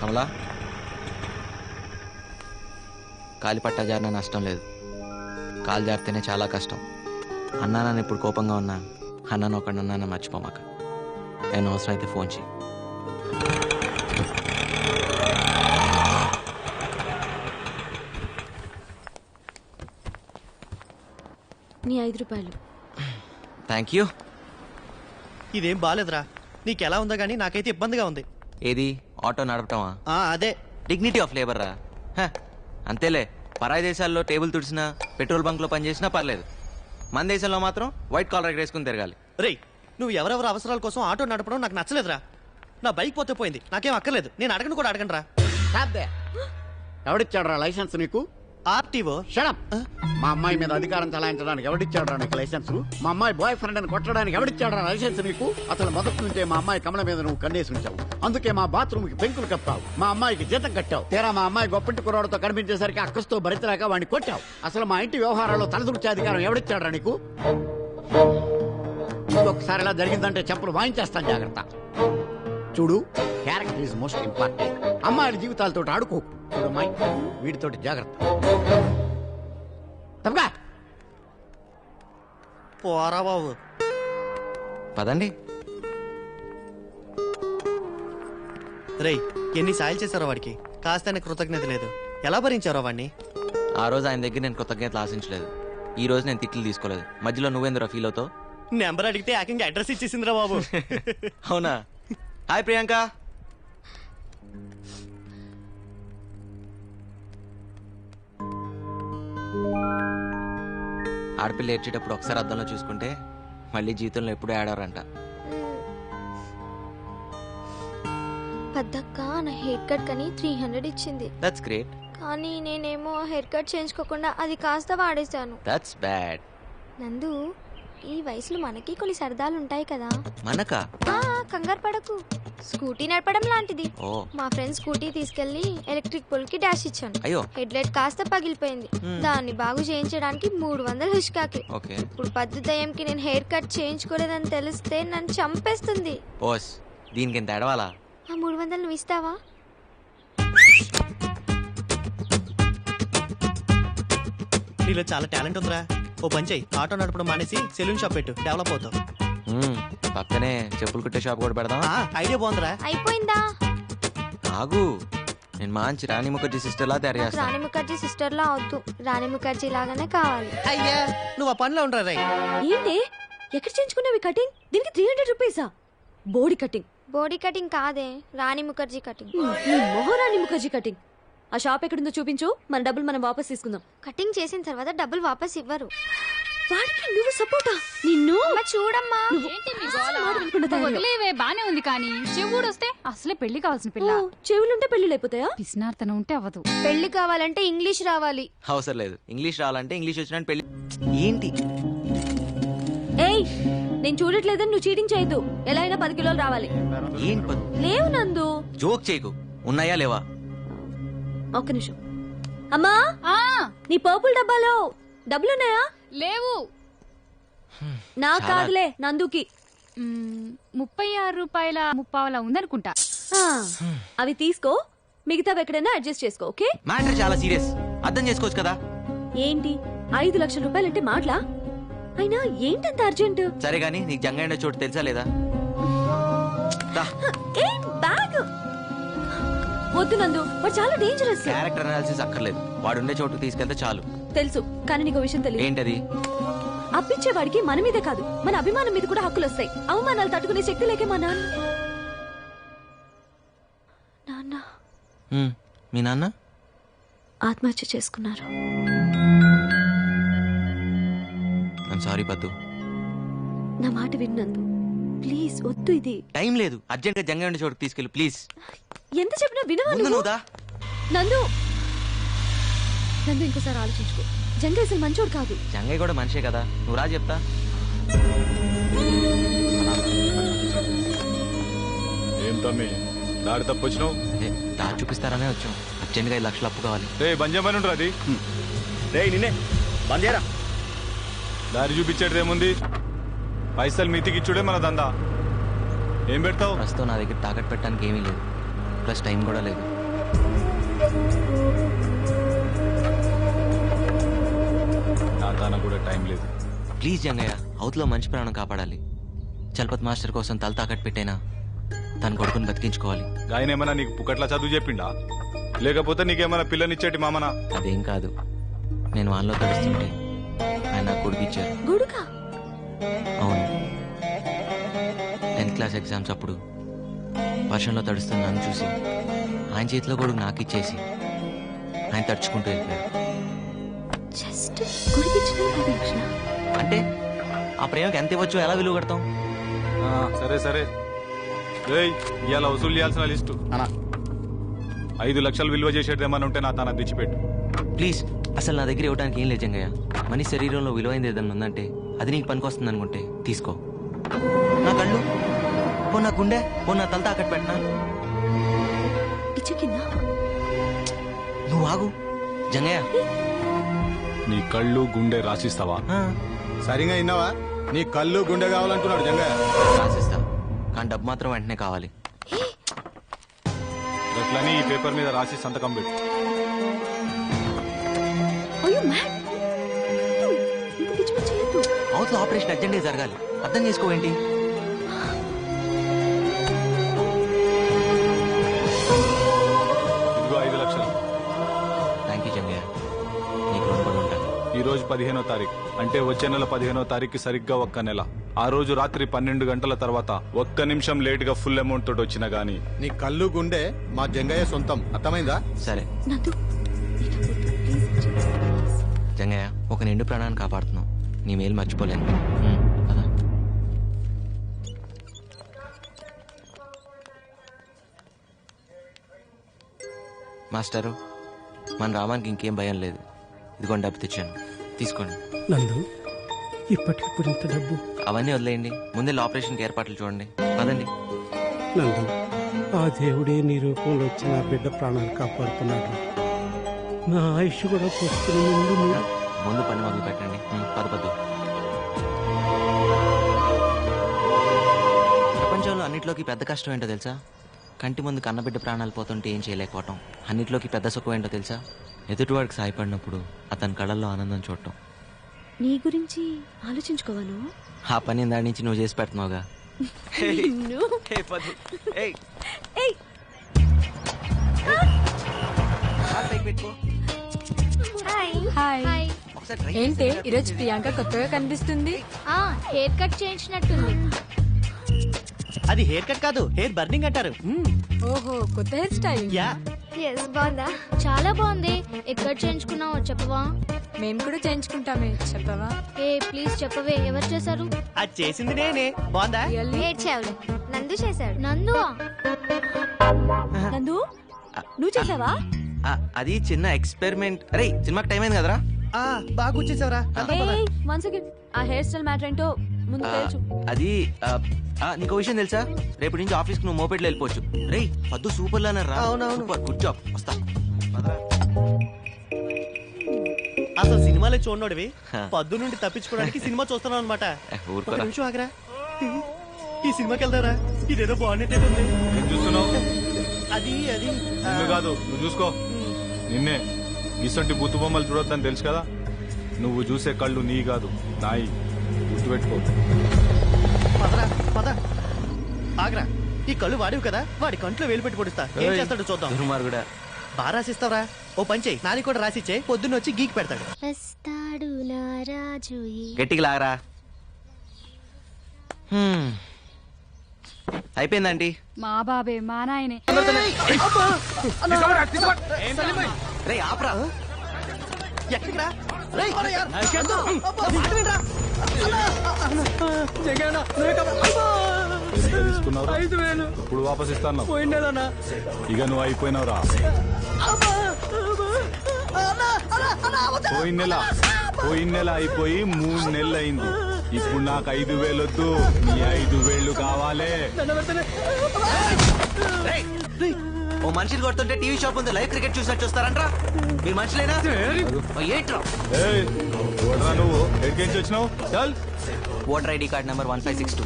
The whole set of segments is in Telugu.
కమలా, కాలి పట్టా జారిన నష్టం లేదు, కాలు జారితేనే చాలా కష్టం. అన్నా నన్ను ఇప్పుడు కోపంగా ఉన్నా, అన్నాను ఒకడన్నా మర్చిపోమాక. నేను అవసరం అయితే ఫోన్ చేయి. నీ 5 రూపాయలు. Thank you. ఇదేం బాలేదురా. నీకెలా ఉందో గానీ నాకైతే ఇబ్బందిగా ఉంది. ఏది ఆటో నడపటమా? అదే డిగ్నిటీ ఆఫ్ లేబర్ రా. అంతేలే, పరాయి దేశాల్లో టేబుల్ తుడిసినా పెట్రోల్ బంక్లో పనిచేసినా పర్లేదు, మన దేశంలో మాత్రం వైట్ కాలర్ వేసుకుని తిరగాలి. రేయ్, నువ్వు ఎవరెవరి అవసరాల కోసం ఆటో నడపడం నాకు నచ్చలేదురా. నా బైక్ పోతే పోయింది, నాకేం అక్కర్లేదు. నేను అడగను కూడా అడగను రా. ఎవడిచ్చాడు రా లైసెన్స్ నీకు? ఆర్టీఓ. షడప్. మా అమ్మాయి మీద అధికారం చలాయించడానికి ఎవడిచ్చాడు రా నీకు లైసెన్స్? మా అమ్మాయి బాయ్ ఫ్రెండ్ అని కొట్టడానికి ఎవడిచ్చాడు రా లైసెన్స్ నీకు? అసలు మొదటి నుంచే మా అమ్మాయి కమల మీద నువ్వు కన్నేసి ఉంచావు. అందుకే మా బాత్రూమ్ కి పెంకులు కప్పావు, మా అమ్మాయికి జీతం కట్టావు. తీరా మా అమ్మాయి గొప్పింటి కుర్రాడితో కనిపించేసరికి అక్కస్తో భరితలేక వాడిని కొట్టావు. అసలు మా ఇంటి వ్యవహారాల్లో తలదూర్చే అధికారం ఎవడిచ్చాడు రా నీకు? ఇంకొకసారి ఇలా జరిగిందంటే చెప్పులు వాయించేస్తాను, జాగ్రత్త. చూడు, క్యారెక్టర్ ఈజ్ మోస్ట్ ఇంపార్టెంట్. అమ్మాయిల జీవితాలతో ఆడుకో. చూడు అమ్మాయి, వీటితోటి జాగ్రత్త. తప్పగా పోరా బాబు. పదండి. రేయ్, ఎన్ని సాయాలు చేశారో వాడికి, కాస్త కృతజ్ఞత లేదు. ఎలా భరించారో వాడిని? ఆ రోజు ఆయన దగ్గర నేను కృతజ్ఞతలు ఆశించలేదు, ఈ రోజు నేను తిట్లు తీసుకోలేదు. మధ్యలో నువ్వేందురా ఫీల్ అవుతావు? నెంబర్ అడిగితే ఏకంగా అడ్రస్ ఇచ్చేసిందిరా బాబు. అవునా? హాయ్ ప్రియాంక. ఆడపిల్ల ఏడ్చేటప్పుడు ఒకసారి అద్దంలో చూసుకుంటే మళ్ళీ జీవితంలో ఎప్పుడూ ఆడారంట. పెద్దక్క నా హెయిర్ కట్ కని 300 ఇచ్చింది. That's great. కానీ నేనేమో హెయిర్ కట్ చేయించుకోకుండా అది కాస్త వాడేశాను. That's bad. నందు, ఈ వయసులో మనకి కొన్ని సరదాలు ఉంటాయి కదా. మనకా? కంగారు పడకు, స్కూటీ నడపడం లాంటిది. ఓ. మా ఫ్రెండ్ స్కూటీ తీసుకెళ్లి ఎలక్ట్రిక్ పోల్ కి డాష్ ఇచ్చాను. అయ్యో. హెడ్ లైట్ కాస్త పగిలిపోయింది. దాన్ని బాగు చేయించడానికి 300 హుష్కాకి. ఓకే. ఇప్పుడు పద్దు దయ్యంకి నేను హెయిర్ కట్ చేయించుకోలేదని తెలిస్తే నన్ను చంపేస్తుంది. ఓస్, దీనికి ఎంత ఎడవాలా? ఆ 300 నువ్వు ఇస్తావా? నీలో చాలా టాలెంట్ ఉందిరా. ఓ పని చెయ్యి, ఆటో నడపడం మానేసి సెలూన్ షాప్ పెట్టు, డెవలప్ అవుతావు. పక్కనే చెప్పులు కుట్టే షాప్ కూడా పెడదాం. ఐడియా బాగుందిరా. అయిపోయిందా? ఆగు, నేను మంచి రాణి ముఖర్జీ సిస్టర్ లా తయారు చేస్తాను. రాణి ముఖర్జీ సిస్టర్ లా వద్దు, రాణి ముఖర్జీ లాగానే కావాలి. అయ్యా, నువ్వు ఆ పనిలో ఉండరా రే. ఏంటి ఎక్కడ చేయించుకున్నావి కటింగ్? దీనికి 300 రూపీసా? బోడీ కటింగ్. బాడీ కటింగ్ కాదే, రాణి ముఖర్జీ కటింగ్. ఈ మొహరాణి ముఖర్జీ కటింగ్. ఆ షాప్ ఎక్కడుందో చూపించు, మన డబ్బులు మనం వాపస్ తీసుకుందాం. కటింగ్ చేసిన తర్వాత డబ్బులు వాపస్ ఇవ్వరు. వాడికి నువ్వు సపోర్టా? నిన్ను చూడమ్మా. వదిలేవే, బానే ఉంది. కానీ చెవుడు వస్తే అసలే పెళ్లి కావాల్సిన పిల్ల. చెవులుంటే పెళ్లి అయిపోతాయా? పిసినార్తనం ఉంటే అవ్వదు. పెళ్లి కావాలంటే ఇంగ్లీష్ రావాలి. అవసరం లేదు, ఇంగ్లీష్ రావాలంటే ఇంగ్లీష్ వచ్చినట్టు పెళ్లి. ఏంటి? ఏయ్, నేను చూడట్లేదని నువ్వు చీటింగ్ చేయొద్దు. ఎలా అయినా 10 కిలోలు రావాలి. ఏంటి? లేవు నందు. జోక్ చేయకు. ఉన్నాయా లేవా? ఒక్క నిమిషం. అమ్మా, నీ పర్పుల్ డబ్బాలో డబ్బులున్నాయా? లేవు. నా కాదులే, నందుకి. 36 రూపాయల 30 ఉందనుకుంటా. అవి తీసుకో, మిగతావి ఎక్కడైనా అడ్జస్ట్ చేసుకో. ఓకే? మ్యాటర్ చాలా సీరియస్, అర్థం చేసుకోవచ్చు కదా. ఏంటి 5 లక్షల రూపాయలంటే మాటలా? అయినా ఏంటంత అర్జెంట్? సరే గానీ నీకు జంగైన చోటు తెలుసా లేదా? బ్యాగ్ వద్దు నందు, వాడు చాలా డేంజరస్. క్యారెక్టర్ అనాలిసిస్ అక్కర్లేదు, వాడు ఉండే చోటుకు తీసుకెళ్తే చాలు. తెలుసు, కానీ నీకు విషయం తెలియదు. ఏంటది? అప్పించేవాడికి మన మీదే కాదు, మన అభిమానం మీద కూడా హక్కులు వస్తాయి. అవమానాలు తట్టుకునే శక్తి లేకే మా నాన్న. మీ నాన్న ఆత్మహత్య చేసుకున్నారు. సారీ పద్దు. నా మాట విన్నందు, ప్లీజ్ వద్దు. ఇది టైం లేదు, అర్జెంట్ గా జంగ ఉండే చోటుకు తీసుకెళ్ళి ప్లీజ్. ఎంత చెప్పినా వినవా నువ్వు? నందు, నందు ఇంకోసారి ఆలోచించుకో. జంగయ్య అసలు మంచోడు కాదు. జంగయ్య కూడా మనిషే కదా, నువ్వు రా చెప్తా. ఏం తమ్మి దారి తప్పు వచ్చినావు? దారి చూపిస్తారనే వచ్చాం, అర్జెంట్ గా 5 లక్షలు అప్పు కావాలి. బంద్ చేయమని ఉండరు అది. నిన్నే బంద్ చేయరా. దారి చూపించేది ఏముంది, పైసలు మీతికిచ్చుడే మన దందా. ఏం పెడతావు? ప్రస్తుతం నా దగ్గర తాకట్టు పెట్టడానికి ఏమీ లేదు, ప్లస్ టైం కూడా లేదు. నా తాన కూడా టైం లేదు. ప్లీజ్ జంగయ్య, అవతలో మంచి ప్రాణం కాపాడాలి. చలపత్ మాస్టర్ కోసం తల తాకట్టు పెట్టైనా తన కొడుకుని బతికించుకోవాలి. ఆయన ఏమన్నా నీకు పుక్కట్లా చదువు చెప్పిండా, లేకపోతే నీకేమైనా పిల్లనిచ్చేటి మామనా? అదేం కాదు, నేను వాళ్ళలో తడుస్తుంటే ఆయన నాకు కొడుకు ఇచ్చారు. గొడుగా? అవును, 10th క్లాస్ ఎగ్జామ్స్ అప్పుడు వర్షంలో తడుస్తున్న నన్ను చూసి ఆయన చేతిలో కొడుకు నాకు ఇచ్చేసి ఆయన తడుచుకుంటూ వెళ్ళిపోయారు. జస్ట్ గుడికిచ్చిన కృష్ణ. అంటే ఆ ప్రేమకి ఎంత ఇవ్వచ్చు, ఎలా విలువ కడతాం? సరే సరే, రేయ్ ఇవాళ వసూలు చేయాల్సిన లిస్టు అనా 5 లక్షలు విలువ చేసేదేమన్నా ఉంటే నా తాన తెచ్చిపెట్టు. ప్లీజ్, అసలు నా దగ్గర ఇవ్వడానికి ఏం లేదు జంగయ్య. మనిషి శరీరంలో విలువైంది ఏదన్నా ఉందంటే అది నీకు పనికొస్తుంది అనుకుంటే తీసుకో. నా కళ్ళు పో, నా గుండె పో, నా తల తాకట్టు పెట్టినా. ఇచ్చకిందా? నువ్వు ఆగు జంగయ్య. నీ కళ్ళు గుండె రాసిస్తావా? సరిగా విన్నావా? నీ కళ్ళు గుండె కావాలంటున్నాడు జంగయ్య. రాసిస్తా, కానీ డబ్బు మాత్రం వెంటనే కావాలి. అట్లని ఈ పేపర్ మీద రాసి సంతకం పెట్టు. అవతల ఆపరేషన్ అర్జెంట్గా జరగాలి, అర్థం చేసుకోవేంటి? ఇదిగో 5 లక్షలు. థ్యాంక్ యూ జంగయ్య, నీకు రుణపడి ఉంటాను. ఈ రోజు 15వ తారీఖు, అంటే వచ్చే నెల 15వ తారీఖు సరిగ్గా ఒక్క నెల. ఆ రోజు రాత్రి 12 గంటల తర్వాత ఒక్క నిమిషం లేట్ గా ఫుల్ అమౌంట్ తోటి వచ్చినా గానీ నీ కళ్ళు గుండె మా జంగయ్య సొంతం, అర్థమైందా? సరే జంగయ్య, ఒక నిండు ప్రాణాన్ని కాపాడుతున్నావు, నీ మేలు మర్చిపోలేను. పద. మాస్టరు, మన రామానికి ఇంకేం భయం లేదు. ఇదిగోండి డబ్బు తెచ్చాను, తీసుకోండి. నందు, ఇప్పటికిప్పుడు ఇంత డబ్బు? అవన్నీ వదిలేయండి, ముందే ఆపరేషన్కి ఏర్పాట్లు చూడండి. పదండి. నందు, ఆ దేవుడే నీ రూపంలో వచ్చి నా బిడ్డ ప్రాణాలు కాపాడుతున్నాడు. నా ఆయుష్ కూడా పోస్తుంది. ముందు పని మొదలు పెట్టండి. పద పద్దు. ప్రపంచంలో అన్నిట్లోకి పెద్ద కష్టం ఏంటో తెలుసా? కంటి ముందు కన్నబిడ్డ ప్రాణాలు పోతుంటే ఏం చేయలేకపోవటం. అన్నిట్లోకి పెద్ద సుఖం ఏంటో తెలుసా? ఎదుటివాడికి సాయపడినప్పుడు అతని కళ్ళల్లో ఆనందం చూడటం. నీ గురించి ఆలోచించుకోవాను. ఆ పని దాని నుంచి నువ్వు చేసి పెడుతున్నావుగా. హాయ్. ఏంటి ఈరోజు ప్రియాంక కొత్తగా కనిపిస్తుంది? హెయిర్ కట్ చేయించినట్టుంది. అది హెయిర్ కట్ కాదు, హెయిర్ బర్నింగ్ అంటారు. ఓహో, కొత్త హెయిర్ స్టైల్. యా, బాగుందా? చాలా బాగుంది. ఎక్కడ చేయించుకున్నావో చెప్పవా? మేము కూడా చేయించుకుంటామే, చెప్పవా? ప్లీజ్ చెప్పవే, ఎవరు చేశారు? అది చేసింది నేనే. బాగుందా? నందు చేశాడు. నందువా? నందు, నువ్వు చేసావా? అది చిన్న ఎక్స్పెరిమెంట్. అరే, సినిమాకి టైం అయింది కదరా. బాగా వచ్చేసావరా? ఆ హెయిర్ స్టైల్ మ్యాటర్ ఏంటో ముందు తెలుసు. అది నీకు విషయం తెలుసా? రేపటి నుంచి ఆఫీస్ కి నువ్వు మోపెట్లో వెళ్ళిపోవచ్చు. రే పద్దు సూపర్ లానర్ రా. Super, good job. వస్తా. అసలు సినిమాలే చూడనోడివి పద్దు నుండి తప్పించుకోవడానికి సినిమా చూస్తున్నావు అనమాట. నిమిషం ఆగరా, ఈ సినిమాకి వెళ్తారా? ఇదేదో బాగున్నట్టే ఉంది. ఏం చూస్తున్నావు? అది అది నిన్ను కాదు, నువ్వు చూసుకో. నిన్నే. ఇసంటి బుత్తు బొమ్మలు చూడొద్దని తెలుసు కదా. నువ్వు చూసే కళ్ళు నీ కాదు, నాయి. గుర్తుపెట్టుకో. పదరా పద. ఆగరా, ఈ కళ్ళు వాడివి కదా, వాడి కంట్లో వేలు పెట్టి పొడిస్తా. ఏం చేస్తాడు చూద్దాం. కూడా బాగా రాసిస్తావరా? ఓ పంచే, నాది కూడా రాసిచ్చే. పొద్దున్న వచ్చి గీకి పెడతాడు. గట్టిగా లాగరా. అయిపోయిందండి. మా బాబే, మా నాయనే. రే ఆపరా. ఎక్కడికి రా? తీసుకున్నావు? ఇప్పుడు వాపస్ ఇస్తాను. ఇక నువ్వు అయిపోయినావురా. పోయిన నెల అయిపోయి 3 నెలలు అయింది. ఇప్పుడు నాకు 5,000 వద్దు, నీ 5,000 కావాలే. ఓ మనిషిని కొడుతుంటే టీవీ షాప్ ఉంది, లైవ్ క్రికెట్ చూసినట్టు చూస్తారంట్రా. మీరు మనుషులేనా? ఏంట్రా నువ్వు ఎక్కడికి వచ్చినావు? చల్. Voter ID card number 1562.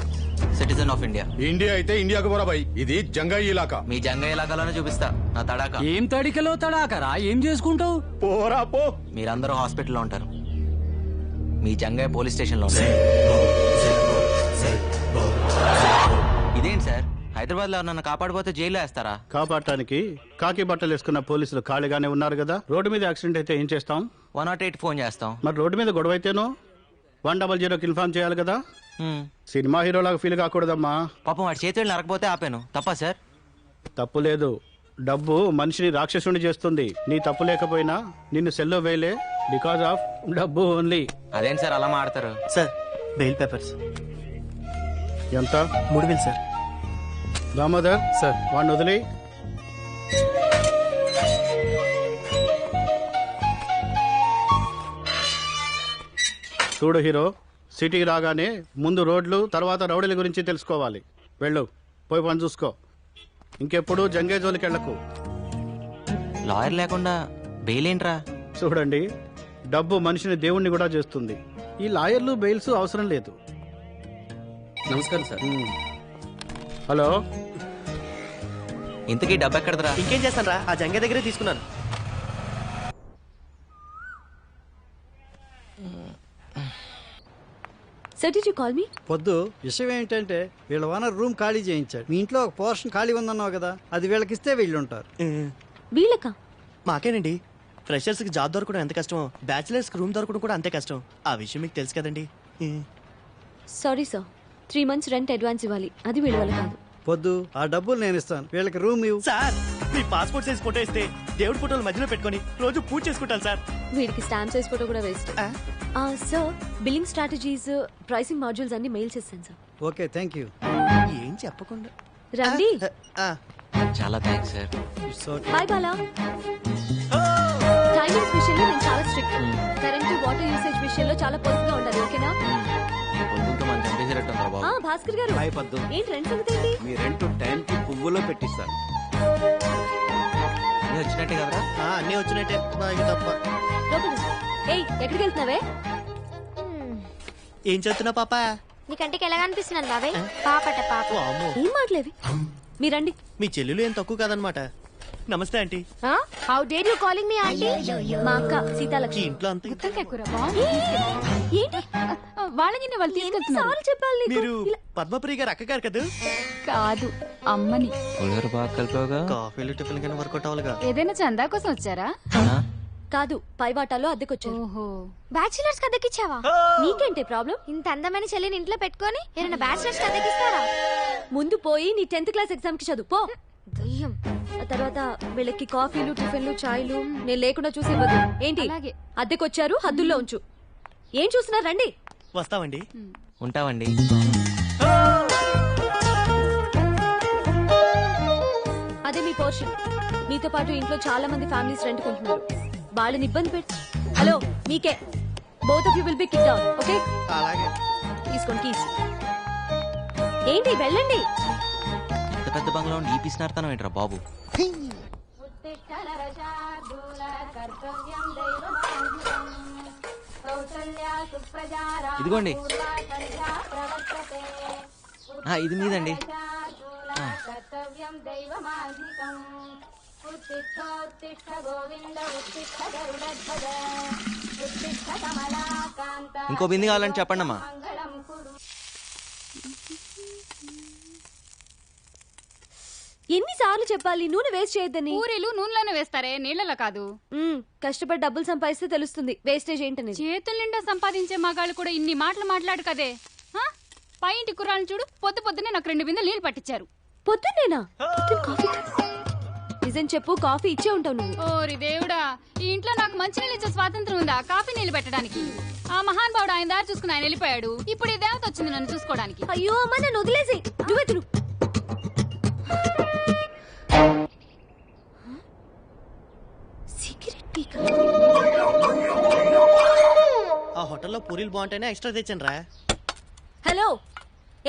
Citizen of India. India అయితే ఇండియాకు పోరా భాయ్, ఇది జంగాయి ఇలాకా. మీ జంగ ఇలాకాలోనే చూపిస్తా నా తడాక. ఏం తడికలో తడాకరా? ఏం చేసుకుంటావు? పోరా పో. మీరందరూ హాస్పిటల్లో ఉంటారు, మీ జంగయ్య పోలీస్ స్టేషన్లో ఉంటారు. ఇదేంటి సార్, హైదరాబాద్ లో నన్ను కాపాడిపోతే జైల్లో వేస్తారా? కాపాడటానికి కాకి బట్టలు వేసుకున్న పోలీసులు ఖాళీగానే ఉన్నారు కదా. రోడ్డు మీద యాక్సిడెంట్ అయితే ఏం చేస్తాం? 108 ఫోన్ చేస్తాం. మరి రోడ్డు మీద గొడవ అయితేనో 100కి ఇన్ఫార్మ్ చేయాలి కదా. సినిమా హీరోలాగా ఫీల్ కాకూడదమ్మా. పాపం వాడి చేతులు నరకపోతే ఆపాను, తప్పా సార్? తప్పు లేదు. డబ్బు మనిషిని రాక్షసుని చేస్తుంది. నీ తప్పు లేకపోయినా నిన్ను సెల్లో వేయలే, బికాజ్ ఆఫ్ డబ్బు ఓన్లీ. అదేంటి సార్ అలా మాడతారు? సార్ బెయిల్ పేపర్స్ ఎంత? 3000 సార్. దామోదర్ సార్, వాడిని వదిలి. చూడు హీరో, సిటీకి రాగానే ముందు రోడ్లు, తర్వాత రౌడీల గురించి తెలుసుకోవాలి. వెళ్ళు, పోయి పని చూసుకో. ఇంకెప్పుడు జంగే జోలికి వెళ్ళకు. లాయర్ లేకుండా బెయిల్ ఏంట్రా? చూడండి, డబ్బు మనిషిని దేవుణ్ణి కూడా చేస్తుంది. ఈ లాయర్లు బెయిల్స్ అవసరం లేదు. నమస్కారం సార్. హలో, ఇంతకీ డబ్బు ఎక్కడదరా? ఇంకేం చేస్తాను రా, ఆ జంగ దగ్గరే తీసుకున్నాను. Sir, did you call me? పొద్దు విషయం ఏంటంటే వీళ్ళ ఓనర్ రూమ్ ఖాళీ చేయించాడు. మీ ఇంట్లో ఒక పోర్షన్ ఖాళీ ఉందన్నావు కదా, అది వీళ్ళకిస్తే వీళ్ళుంటారు. వీళ్ళకా? మాకేనండి. ఫ్రెషర్స్ కి జాబ్ దొరకడం ఎంత కష్టమో, బ్యాచిలర్స్ కి రూమ్ దొరకడం కూడా అంతే కష్టం. ఆ విషయం మీకు తెలుసు కదండి. Sorry sir, 3 months rent advance ఇవ్వాలి, అది వీళ్ళ వల్ల కాదు. పొద్దు ఆ డబ్బులు నేను ఇస్తాను, వీళ్ళకి రూమ్ ఇవ్వు. సార్, మీ పాస్పోర్ట్ సైజ్ ఫోటో ఇస్తే దేవుడి ఫోటోలు మధ్యలో పెట్టుకొని రోజు పూజ చేసుకుంటాను సార్. వీడికి స్టాంప్ సైజ్ ఫోటో కూడా waste. Sir, billing strategies, pricing modules అన్ని మెయిల్ చేస్తాను సార్. Okay, thank you. ఏం చెప్పకుండా రండి. చాలా thanks sir. Hi Bala. Timings విషయంలో నేను చాలా స్ట్రిక్ట్. కరెంట్ వాటర్ యూసేజ్ విషయంలో చాలా పొదుపుగా ఉండాలి, ఓకేనా? మనం చంపేసేటట్టుందా బాబు? భాస్కర్ గారు, ఏంటి రెంట్ సంగతి ఏంటి? మీ రెంట్ టైం కి పువ్వులో పెట్టిస్తాను. అన్నీ వచ్చినట్టే కదరా? అన్నీ వచ్చినట్టే, బాగా తప్ప. ఏయ్, ఎక్కడికి వెళ్తున్నావే? ఏం చదువుతున్నా పాప? నీ కంటికి ఎలా కనిపిస్తున్నాను బాబాయ్? పాపట పాప. ఏం మాటలేవి? మీరండి. మీ చెల్లెలు ఏం తక్కువ కాదనమాట. నమస్తే aunty. How dare you calling me aunty? మా అక్క ఈ సీతాలక్ష్మి. ఇంట్లో అంతా ఏంటి వాళ్ళని వాళ్ళు తీసుకెళ్తున్నారు. సార్లు చెప్పాలి నీకు. మీరు పద్మప్రియ గారు అక్క గారు కదా? కాదు, అమ్మని. పులిహోర బాగా కలిపావుగా. కాఫీలు టిఫిన్ కానీ వర్కౌట్ అవ్వాలిగా. ఏదైనా చందా కోసం వచ్చారా? కాదు, పై వాటాలో అద్దెకొచ్చారు. ఓహో, బ్యాచిలర్స్ కదకిచ్చావా? నీకేంటి ప్రాబ్లం? ఇంత అందమైన చెల్లిని ఇంట్లో పెట్టుకొని ఏమైనా బ్యాచిలర్స్ కదకిస్తారా? ముందు పోయి నీ 10th క్లాస్ ఎగ్జామ్ కి చదువు పో. దయ్యం. ఆ తర్వాత వీళ్ళకి కాఫీలు, టిఫిన్లు, చాయ్లు నేను లేకుండా చూసి ఇవ్వదు. ఏంటి అలాగే. అద్దెకొచ్చారు, హద్దుల్లో ఉంచు. ఏం చూస్తున్నారు, రండి. వస్తామండి. ఉంటామండి. అదే మీ పోర్షన్. మీతో పాటు ఇంట్లో చాలా మంది ఫ్యామిలీస్ రెంట్ కొంటున్నారు. వాళ్ళని ఇబ్బంది పెట్టి. హలో, మీకే. Both of you will be kicked out, okay? అలాగే. తీసుకోండి కీస్. ఏంటి, వెళ్ళండి. ఇంత పెద్ద బంగ్లా ఉండి ఈ పిసినార్తనం ఏంట్రా బాబు? ఇదిగోండి, ఇది మీదండి. ఇంకో బింది కావాలని చెప్పండి అమ్మా. ఎన్నిసార్లు చెప్పాలి నూనె వేస్ట్ చేయొద్దని? పూరీలు నూనెలోనే వేస్తారే, నీళ్ళలో కాదు. కష్టపడి డబ్బులు సంపాదిస్తే తెలుస్తుంది వేస్టేజ్ ఏంటనేది. చేతుల నిండా సంపాదించే మగాళ్ళు కూడా ఇన్ని మాటలు మాట్లాడు కదే. పై ఇంటి కుర్రాలను చూడు, పొద్దు పొద్దునే నాకు 2 బిందెలు నీళ్లు పట్టించారు. పొద్దున్నేనా? కాఫీ నిజం చెప్పు, కాఫీ ఇచ్చే ఉంటావు నువ్వు. ఓరి దేవుడా, ఈ ఇంట్లో నాకు మంచి నీళ్ళు ఇచ్చే స్వాతంత్రం ఉందా కాఫీ నీళ్లు పెట్టడానికి? ఆ మహాన్ బావుడు ఆయన దారి చూసుకుని ఆయన వెళ్ళిపోయాడు. ఇప్పుడు ఈ దేవత వచ్చింది నన్ను చూసుకోవడానికి. అయ్యో అమ్మ, నన్ను వదిలేసి నువ్వే తిను. ఆ హోటల్లో పూరీలు బాగుంటేనే ఎక్స్ట్రా తెచ్చాను రా. హలో,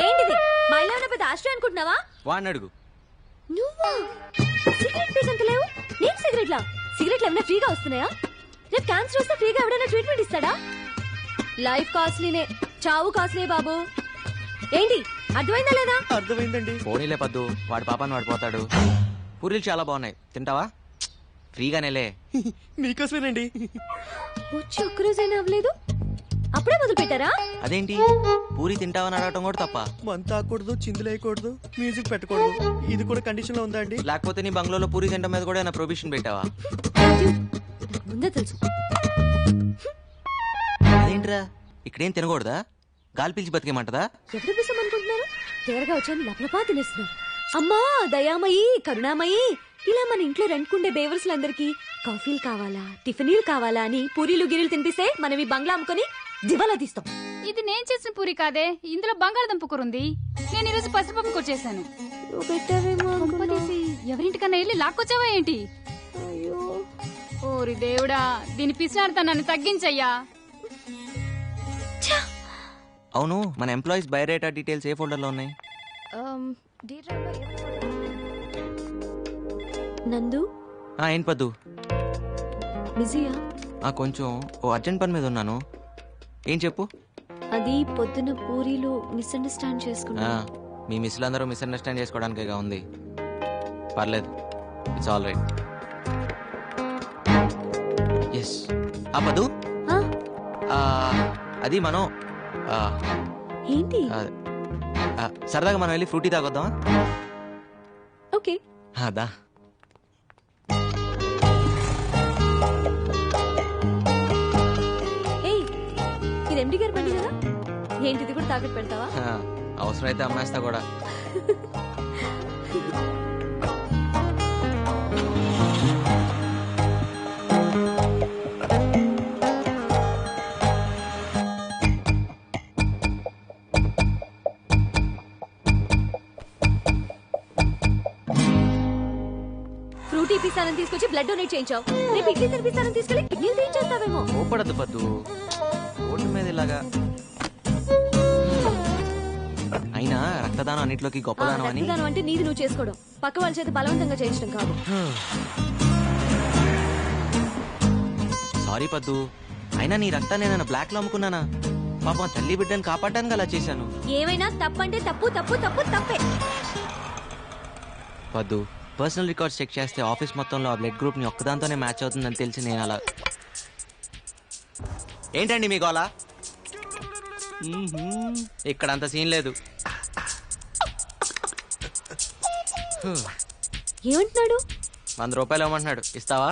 ఏంటిది? మా ఇల్లు ఏమైనా పెద్ద ఆశ్రయం అనుకుంటున్నావా? వాడిని అడుగు. నువ్వా? సిగరెట్ పీస్ లేవు? నేను సిగరెట్లా? సిగరెట్లు ఏమైనా ఫ్రీగా వస్తున్నాయా? రేపు క్యాన్సర్ వస్తే ఫ్రీగా ఎవడైనా ట్రీట్మెంట్ ఇస్తాడా? లైఫ్ కాస్ట్లీనే, చావు కాస్ట్లీ బాబు. ఏంటి అర్థమైందా లేదా? అర్థమైందండి. పోనీలే పద్దు, వాడి పాపాన్ని వాడు పోతాడు. పూరీలు చాలా బాగున్నాయి, తింటావా? ఫ్రీగానేలే. మీకోసమేనండి. వచ్చి ఒక్కరోజైనా అవ్వలేదు, అప్పుడే మొదలు పెట్టారా? అదేంటి పూరి తింటావని అడగటం కూడా తప్ప? మంత ఆకూడదు, చిందులేయకూడదు, మ్యూజిక్ పెట్టకూడదు, ఇది కూడా కండిషన్ లో ఉందా అండి? లేకపోతే నీ బంగ్లాలో పూరి తింటం మీద కూడా ఏమైనా ప్రొహిబిషన్ పెట్టావా? నాకు ముందే తెలుసు. అదేంట్రా, ఇక్కడేం తినకూడదా? గాలి పీల్చి బతికేమంటదా? ఎప్పుడు పిసం అనుకుంటున్నారు? తేరగా వచ్చాను లపలపా తినేస్తున్నారు. అమ్మా దయామయి, కరుణామయి, ఇలా మన ఇంట్లో రెంట్కుండే బేవర్స్లందరికీ కాఫీలు కావాలా, టిఫినీలు కావాలా అని పూరీలు గిరీలు తినిపిస్తే మనం ఈ బంగ్లా అమ్ముకొని దివాలా తీస్తాం. ఇది నేను చేసిన పూరి కాదే, ఇందులో బంగాళదుంప కూర ఉంది. నేను ఈరోజు పసిపప్పు కూర చేశాను. ఎవరింటికన్నా వెళ్ళి లాక్కొచ్చావా ఏంటి? ఓరి దేవుడా, దీని పిసినారుతనాన్ని తగ్గించయ్యా. అవును, మన ఎంప్లాయీస్ బయోడేటా డీటెయిల్స్ ఏ ఫోల్డర్ లో ఉన్నాయి? నందు ఏం పద్దు? బిజీయా? కొంచెం ఓ అర్జెంట్ పని మీద ఉన్నాను. ఏం చెప్పు. అది పొద్దున పూరీలు మిస్అండర్స్టాండ్ చేసుకున్నా. మీ మిస్లు అందరూ మిస్అండర్స్టాండ్ చేసుకోవడానికేగా ఉంది. పర్లేదు, ఇట్స్ ఆల్ రైట్. ఎస్ పద్దు, అది మనం ఏంటి సరదాగా మనం వెళ్ళి ఫ్రూటీ తాగొద్దామా? ఓకే అదా. ఇది ఎండి గారి బండి కదా, ఏంటిది కూడా తాకట్టు పెడతావా? అవసరమైతే అమ్మేస్తా కూడా. ఫ్రూటీ పిస్తానని తీసుకొచ్చి బ్లడ్ డొనేట్ చేయించావు. రేపు ఇడ్లీ తినిపిస్తానని తీసుకెళ్ళి కిడ్నీలు తీయించేస్తావేమో. ఓపడద్దు పద్దు, ఓటు మీద ఇలాగా. అయినా రక్తదానం అన్నిట్లోకి గొప్పదానం అని. రక్తదానం అంటే నీది నువ్వు చేసుకోవడం, పక్క వాళ్ళ చేత బలవంతంగా చేయించడం కాదు. సారీ పద్దు, అయినా నీ రక్తాన్ని నేను బ్లాక్ లో అమ్ముకున్నానా? పాపం తల్లి బిడ్డను కాపాడడానికి అలా చేశాను. ఏమైనా తప్పంటే తప్పు తప్పు తప్పు తప్పే. పద్దు, పర్సనల్ రికార్డ్స్ చెక్ చేస్తే ఆఫీస్ మొత్తంలో ఆ బ్లడ్ గ్రూప్ ని ఒక్కదాంతోనే మ్యాచ్ అవుతుందని తెలిసి నేను అలా. ఏంటండి మీ గోలా? ఇక్కడ అంత సీన్ లేదు. ఏమంటున్నాడు? 100 రూపాయలు ఇవ్వమంటున్నాడు, ఇస్తావా?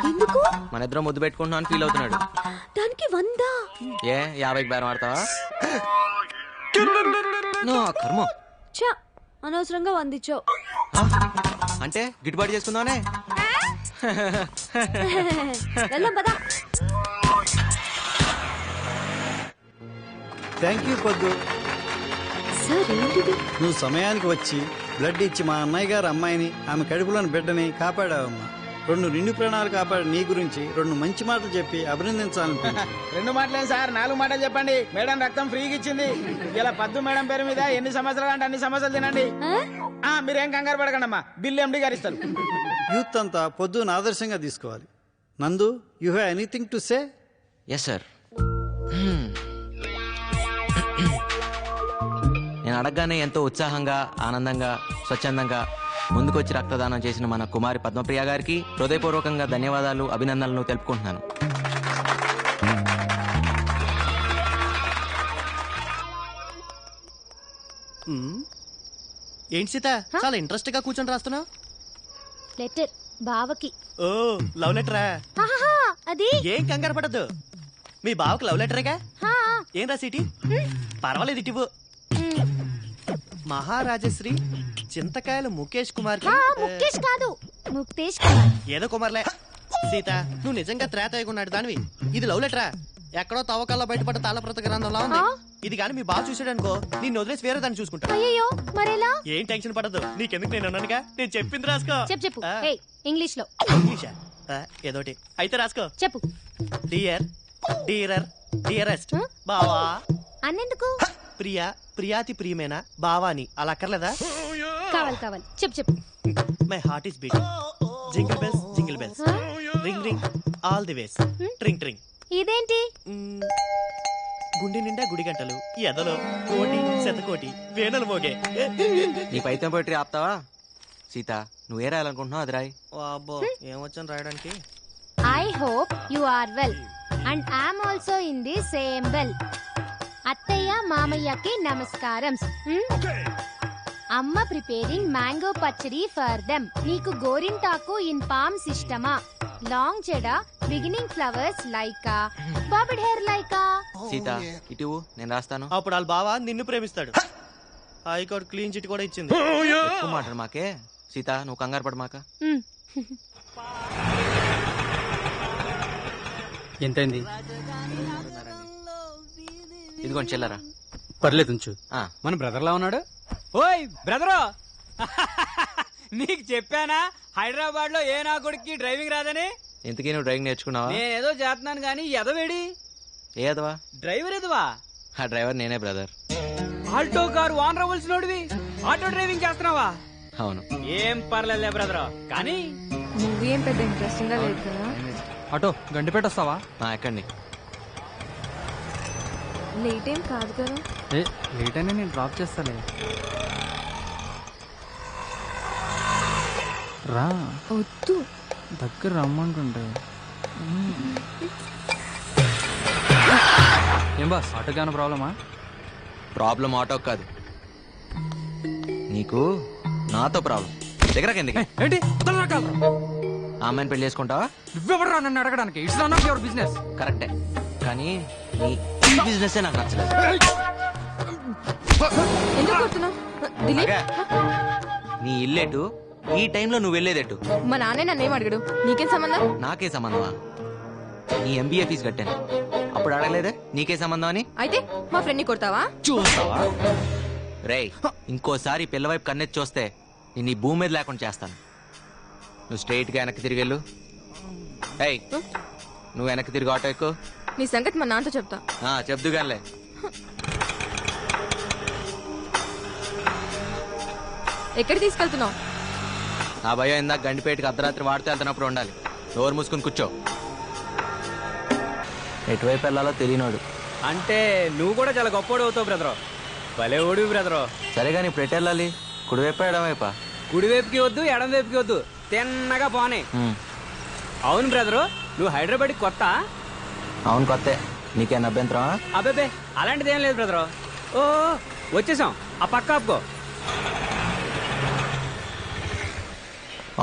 ఎందుకు? మన ఇద్దరం ముద్దు పెట్టుకుంటున్నాం అని ఫీల్ అవుతున్నాడు. దానికి 100? 50కి బేరం ఆడతావా? కర్మ. చా, అనవసరంగా 100 ఇచ్చావు. అంటే గిట్టుబాటు చేసుకుందామనే. వెళ్దాం పదా. థ్యాంక్ యూ పొద్దు. సార్ ఏంటిది? నువ్వు సమయానికి వచ్చి బ్లడ్ ఇచ్చి మా అన్నయ్య గారు అమ్మాయిని, ఆమె కడుపులోని బిడ్డని కాపాడావమ్మా. 2 నిండు ప్రాణాలు కాపాడి నీ గురించి 2 మంచి మాటలు చెప్పి అభినందించాలనుకుంటున్నా. 2 మాటలే సార్, 4 మాటలు చెప్పండి. మేడం రక్తం ఫ్రీగా ఇచ్చింది. ఇలా పద్దు మేడం పేరు మీద ఎన్ని సంవత్సరాలు అంటే అన్ని సంవత్సరాలు తినండి. మీరేం కంగారు పడకండి అమ్మా, బిల్లు ఎండి గారు ఇస్తారు. యూత్ అంతా పొద్దున ఆదర్శంగా తీసుకోవాలి. Nandu, you have anything to say? Yes sir. నేను అడగగానే ఎంతో ఉత్సాహంగా, ఆనందంగా, స్వచ్ఛందంగా ముందుకొచ్చి రక్తదానం చేసిన మన కుమారి పద్మప్రియ గారికి హృదయపూర్వకంగా ధన్యవాదాలు, అభినందనలు తెలుపుకుంటున్నాను. ఏంటి సీత, చాలా ఇంట్రెస్ట్ గా కూర్చొని రాస్తున్నావు? లెటర్ బావకి. ఓ, లవ్ లెటరా? అది ఏం కంగారు పడద్దు, మీ బావకి లవ్ లెటరేగా. ఏం రాసిటి? పర్వాలేదు, ఇటివు. మహారాజశ్రీ చింతకాయల ముఖేష్ కుమార్. ముఖేష్ కాదు, ముక్తేష్ కుమార్. ఏదో కుమార్లే. సీత, నువ్వు నిజంగా త్రేతయ్యకున్నాడు దానివి. ఇది లవ్ లెటరా? ఎక్కడో తవ్వకాల్లో బయటపడ్డ తాళప్రత గ్రంథంలా ఉంది. ఇది కానీ మీ బావ చూసాడనుకో, నిన్ను వదిలేసి వేరే దాన్ని చూసుకుంటా. అయ్యో మరెలా? ఏం టెన్షన్ పడదు, నీకెందుకు, నేను అన్నానుగా. నేను చెప్పింది రాసుకో. చెప్పు. ఇంగ్లీష్ లో. ఇంగ్లీషా? ఏదోటి అయితే రాసుకో. చెప్పు. డియర్, డియరర్, డియరెస్ట్ బావా. అన్నెందుకు? ప్రియా, ప్రియాతి ప్రియమైన బావాని. అలా అక్కర్లేదా? కావాలి. చెప్పు. My heart is beating. Jingle bells, jingle bells, ring ring all the ways, ట్రింగ్ ట్రింగ్. ఇదేంటి? గుండె నిండా గుడి గంటలు ఎదలో కోటి శతకోటి వేనలు మోగే. నీ పైత్యం పోయిటరీ ఆపుతావా? సీత, నువ్వే రాయాలనుకుంటున్నావు అది రాయి. అబ్బో ఏమొచ్చాను రాయడానికి. I hope you are well and I am also in the same well. అత్తయ్య మామయ్యకి నమస్కారం. అమ్మ preparing mango pachadi for them. నీకు గోరింటాకు ఇన్ పామ్ సిస్టమా, లాంగ్ చెడ, బిగినింగ్ ఫ్లవర్స్ లైకా, బాబిడ్ హెయిర్ లైకా. సీత ఇటు నేను రాస్తాను. అప్పుడు వాళ్ళ బావ నిన్ను ప్రేమిస్తాడు. హైకోర్టు క్లీన్ చిట్ కూడా ఇచ్చింది. ఎక్కువ మాట్లాడు మాకే. సీత నువ్వు కంగారు పడు మాక. ఎంతైంది? ఇదిగోండి చిల్లరా. పర్లేదు ఉంచు. మన బ్రదర్ లా ఉన్నాడు. ఓయ్ బ్రదరు, నీకు చెప్పానా హైదరాబాద్ లో ఏ నా కొడుక్కి డ్రైవింగ్ రాదని? ఇంతకీ నువ్వు డ్రైవింగ్ నేర్చుకున్నావా? నేనేదో చేస్తున్నాను గానీ ఎదవేడి. ఏ ఎదవా? డ్రైవర్ ఎదవా? ఆ డ్రైవర్ నేనే బ్రదర్. ఆల్టో కారు వాన్ రవల్స్ నోడివి ఆటో డ్రైవింగ్ చేస్తున్నావా? అవును. ఏం పర్లేదులే బ్రదర్. కానీ మూవీ ఏం పెద్ద ఇంట్రెస్టింగ్ గా లేదు కదా. ఆటో గండిపేట వస్తావా? ఎక్కండి. లేట్ ఏం కాదు కదా. లేట్ అయినా నేను డ్రాప్ చేస్తాలే. రా. వద్దు. దగ్గర రమ్మంటుంటే. ఏం బాస్, ఆటోకి ఏమైనా ప్రాబ్లమా? ప్రాబ్లం ఆటో కాదు, నీకు నాతో ప్రాబ్లం. దగ్గర ఏంటి ఆ అమ్మాయిని పెళ్లి చేసుకుంటావా? నువ్వెవడరా నన్ను అడగడానికి? It's not your business. కరెక్టే, కానీ నీ బిజినెస్ నాకు నచ్చలేదు. నీ ఇల్లేటు, ఈ టైంలో నువ్వు వెళ్ళేదేటు? మా నాన్నే నన్నేం అడగడు. నీకేం సంబంధం? నాకే సంబంధమా? నీ ఎంబీఏ ఫీజు కట్టాను, అప్పుడు అడగలేదే నీకే సంబంధం అని. అయితే మా ఫ్రెండ్ ని కొడతావా? చూస్తావా? రేయ్, ఇంకోసారి పిల్లవైపు కన్నెత్తి చూస్తే నేను ఈ భూమి మీద లేకుండా చేస్తాను. నువ్వు స్ట్రైట్ గా వెనక్కి తిరిగి వెళ్ళు. ఏయ్, నువ్వు వెనక్కి తిరిగి ఆటో ఎక్కు. నీ సంగతి మా నాన్నతో చెప్తా. చెప్దు గానిలే. ఎక్కడ తీసుకెళ్తున్నావు? ఆ భయం ఇందాక గండిపేటకి అర్ధరాత్రి వాడితే వెళ్తున్నప్పుడు ఉండాలి. డోర్ మూసుకుని కూర్చో. ఎటువైపు వెళ్ళాలో తెలియనోడు. అంటే నువ్వు కూడా చాలా గొప్పోడు అవుతావు బ్రదరు. భలే ఓడివి బ్రదరు. సరే కానీ ఇప్పుడు ఎటు వెళ్ళాలి? కుడివైపు ఎడమవైపా? కుడివైపుకి వద్దు, ఎడం వైపుకి వద్దు, తిన్నగా పోనే. అవును బ్రదరు, నువ్వు హైదరాబాద్ కొత్త? అవును కొత్తే. నీకేం అభ్యంతరమా? అబ్బాబే అలాంటిది ఏం లేదు బ్రదరు. ఓ వచ్చేసాం, ఆ పక్క ఆపుకో.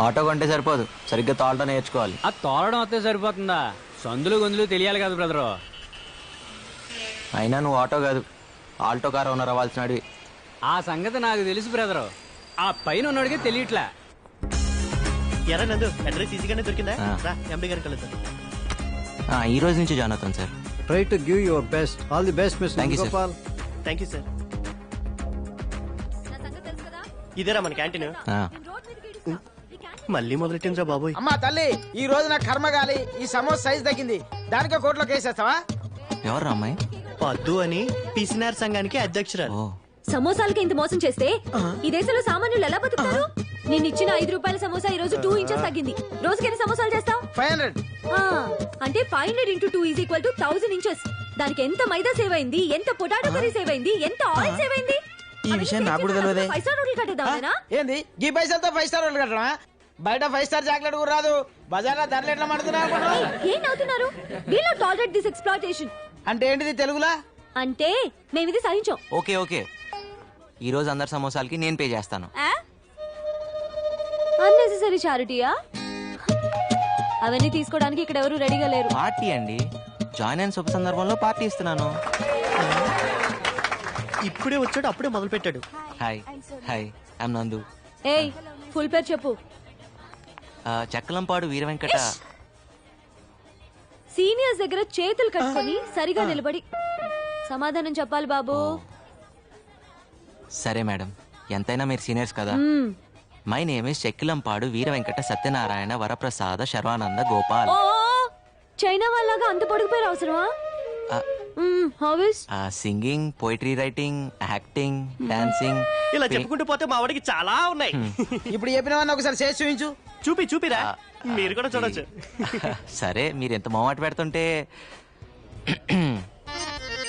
ఆటో కొంటే సరిపోదు, సరిగ్గా తోలటం నేర్చుకోవాలి. ఆ తోలడం వస్తే సరిపోతుందా? సందులు గొంతులు తెలియాలి కదా బ్రదరు. అయినా నువ్వు ఆటో కాదు, ఆల్టో కార్ ఓనర్ అవ్వాల్సినవి. ఆ సంగతి నాకు తెలుసు బ్రదరు, ఆ పైన ఉన్నోడికి తెలియట్లే. ఎరా నందు, అడ్రస్ ఈజీగానే దొరికిందా? ఎండి గారికి కలుద్దాం. ఈ రోజు నుంచి జాయిన్ అవుతాను sir. Try to give your best. All the best mister Gopal. Thank you sir. ఇదేరా మన క్యాంటీన్. మళ్ళీ మొదలెట్టిందిరా బాబోయ్. అమ్మా తల్లి, ఈ రోజు నాకు కర్మగాలి. ఈ సమోసా సైజ్ తగ్గింది, దానికే కోర్టులో కేసేస్తావా? ఎవరు అమ్మాయి? పద్దు అని పిసినార్ సంఘానికి అధ్యక్షురాలు. సమోసాలకి ఇంత మోసం చేస్తే ఈ దేశంలో సామాన్యులు ఎలా బతుకుతారు? నేను ఇచ్చిన 5 రూపాయల సమోసా ఈ రోజు 2 ఇంచెస్ తగ్గింది. రోజుకి ఎన్ని సమోసాలు చేస్తావు? 500. అంటే 500 into 2 is equal to 1000 inches. దానికి ఎంత మైదా సేవ్ అయింది, ఎంత పొటాటో కర్రీ సేవ్ అయింది, ఎంత ఆయిల్ సేవ్ అయింది. ఈ విషయం నాకు కూడా తెలియదే. 5 స్టార్ హోటల్ కట్టేద్దామేనా? ఏంది ఈ పైసలతో 5 స్టార్ హోటల్ కట్టడమా? బయట 5 స్టార్ చాక్లెట్ కూడా రాదు. బజార్లో ధరలు ఎట్లా మడుతున్నారు? ఏం అవుతున్నారు? We'll not tolerate this exploitation. అంటే ఏంటిది తెలుగులా? అంటే మేము ఇది సహించాం. ఓకే ఓకే, ఈ రోజు అందరి సమోసాలకి నేను పే చేస్తాను. అన్నెసెసరీ చారిటీయా? అవన్నీ తీసుకోవడానికి ఇక్కడ ఎవరు రెడీగా లేరు. పార్టీ అండి, జాయిన్ అయిన శుభ సందర్భంలో పార్టీ ఇస్తున్నాను. ఇప్పుడే వచ్చాడు, అప్పుడే మొదలు పెట్టాడు. హాయ్ హాయ్, ఐమ్ నందు. ఏయ్, ఫుల్ పేరు చెప్పు. చెక్కలంపాడు వీర వెంకట. సీనియర్స్ దగ్గర చేతులు కట్టుకొని సరిగా నిలబడి సమాధానం చెప్పాలి బాబు. సరే మేడం, ఎంతైనా మీరు సీనియర్స్ కదా. My name is Chekkilampadu Veera Venkata Satyanarayana Varaprasada Sharwananda Gopal. China వాళ్ళగా అంత పొడుగు పేరు అవసరమా? Hobbies? Singing, poetry writing, acting, dancing. ఇలా చెప్పుకుంటూ పోతే మా వాడికి చాలా ఉన్నాయి. ఇప్పుడు చెప్పినవన్నీ ఒకసారి చేసి చూపించు. చూపిరా, మీరు కూడా చూడొచ్చు. సరే, మీరు ఎంత మొహమాట పెడుతుంటే